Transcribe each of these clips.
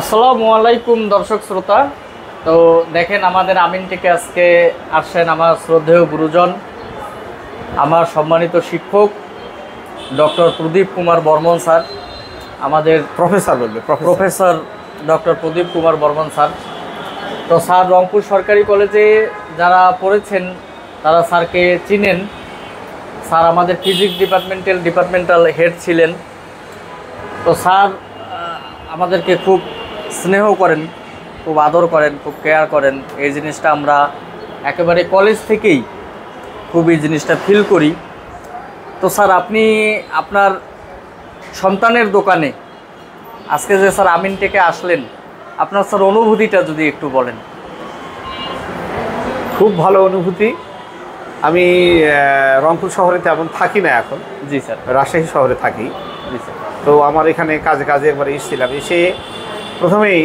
আসসালামু আলাইকুম দর্শক শ্রোতা। তো দেখেন আমাদের আমিন থেকে আজকে আসছেন আমার শ্রদ্ধেয় গুরুজন, আমার সম্মানিত শিক্ষক ডক্টর প্রদীপ কুমার বর্মন স্যার, আমাদের প্রফেসর ডক্টর প্রদীপ কুমার বর্মন স্যার। তো স্যার রংপুর সরকারি কলেজে যারা পড়েছেন তারা স্যারকে চিনেন। স্যার আমাদের ফিজিক্স ডিপার্টমেন্টাল হেড ছিলেন। তো স্যার আমাদেরকে খুব স্নেহ করেন, খুব আদর করেন, খুব কেয়ার করেন। এই জিনিসটা আমরা একেবারে কলেজ থেকেই খুব এই জিনিসটা ফিল করি। তো স্যার আপনি আপনার সন্তানের দোকানে আজকে যে স্যার আমিন থেকে আসলেন, আপনার স্যার অনুভূতিটা যদি একটু বলেন। খুব ভালো অনুভূতি। আমি রংপুর শহরে তেমন থাকি না এখন। জি স্যার। রাজশাহী শহরে থাকি। জি স্যার। তো আমার এখানে কাজে একবার এসেছিলাম। এসে প্রথমেই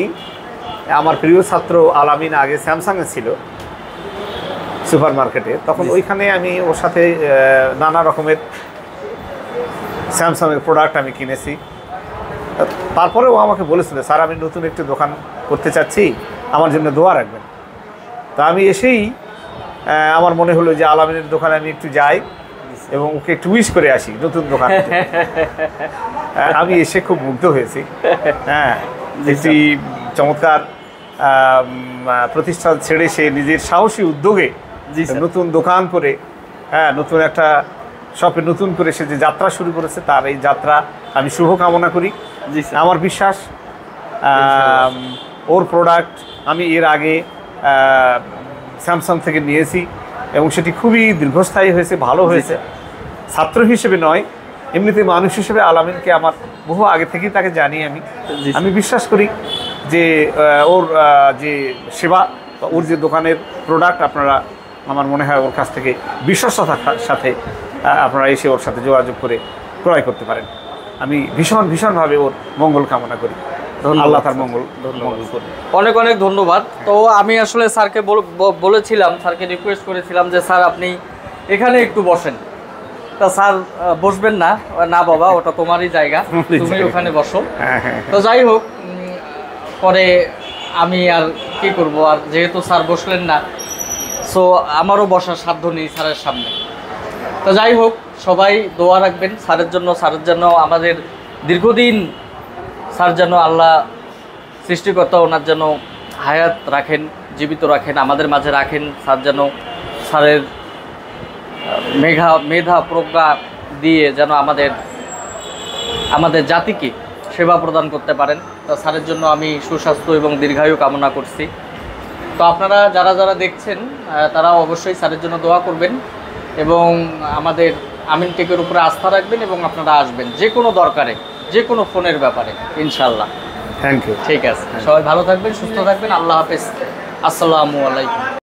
আমার প্রিয় ছাত্র আলামিন আগে স্যামসাংয়ে ছিল সুপার মার্কেটে, তখন ওইখানে আমি ওর সাথে নানা রকমের স্যামসাংয়ের প্রোডাক্ট আমি কিনেছি। তারপরেও আমাকে বলেছিল, স্যার আমি নতুন একটি দোকান করতে চাচ্ছি, আমার জন্য দোয়া রাখবেন। তা আমি এসেই আমার মনে হলো যে আলামিনের দোকানে আমি একটু যাই এবং ওকে একটু উইশ করে আসি নতুন দোকান। আমি এসে খুব মুগ্ধ হয়েছি। হ্যাঁ, একটি চমৎকার প্রতিষ্ঠান ছেড়ে সে নিজের সাহসী উদ্যোগে নতুন দোকান করে, হ্যাঁ, নতুন একটা শপে নতুন করে সে যে যাত্রা শুরু করেছে, তার এই যাত্রা আমি শুভ কামনা করি। আমার বিশ্বাস ওর প্রোডাক্ট আমি এর আগে স্যামসাং থেকে নিয়েছি এবং সেটি খুবই দীর্ঘস্থায়ী হয়েছে, ভালো হয়েছে। ছাত্র হিসেবে নয়, এমনিতে মানুষ হিসেবে আলামিনকে আমার বহু আগে থেকেই তাকে জানি। আমি বিশ্বাস করি যে ওর যে সেবা বা ওর যে দোকানের প্রোডাক্ট, আপনারা আমার মনে হয় ওর কাছ থেকে বিশ্বস্ততার সাথে আপনারা এসে ওর সাথে যোগাযোগ করে ক্রয় করতে পারেন। আমি ভীষণভাবে ওর মঙ্গল কামনা করি। আল্লাহ তার মঙ্গল করি। অনেক অনেক ধন্যবাদ। তো আমি আসলে স্যারকে বলেছিলাম, স্যারকে রিকোয়েস্ট করেছিলাম যে স্যার আপনি এখানে একটু বসেন। তা স্যার বসবেন না, না বাবা ওটা তোমারই জায়গা, তুমি ওখানে বসো। তো যাই হোক, পরে আমি আর কি করব, আর যেহেতু স্যার বসলেন না, সো আমারও বসার সাধ্য নেই স্যারের সামনে। তো যাই হোক, সবাই দোয়া রাখবেন স্যারের জন্য। স্যারের জন্য আমাদের দীর্ঘদিন স্যার যেন আল্লাহ সৃষ্টিকর্তা ওনার যেন হায়াত রাখেন, জীবিত রাখেন, আমাদের মাঝে রাখেন। স্যার যেন স্যারের মেধা প্রজ্ঞা দিয়ে যেন আমাদের জাতিকে সেবা প্রদান করতে পারেন। তো স্যারের জন্য আমি সুস্বাস্থ্য এবং দীর্ঘায়ু কামনা করছি। তো আপনারা যারা দেখছেন তারা অবশ্যই স্যারের জন্য দোয়া করবেন এবং আমাদের আমিন টেকের উপরে আস্থা রাখবেন এবং আপনারা আসবেন যে কোনো দরকারে, যে কোনো ফোনের ব্যাপারে, ইনশাল্লাহ। Thank you. ঠিক আছে, সবাই ভালো থাকবেন, সুস্থ থাকবেন। আল্লাহ হাফেজ। আসসালামু আলাইকুম।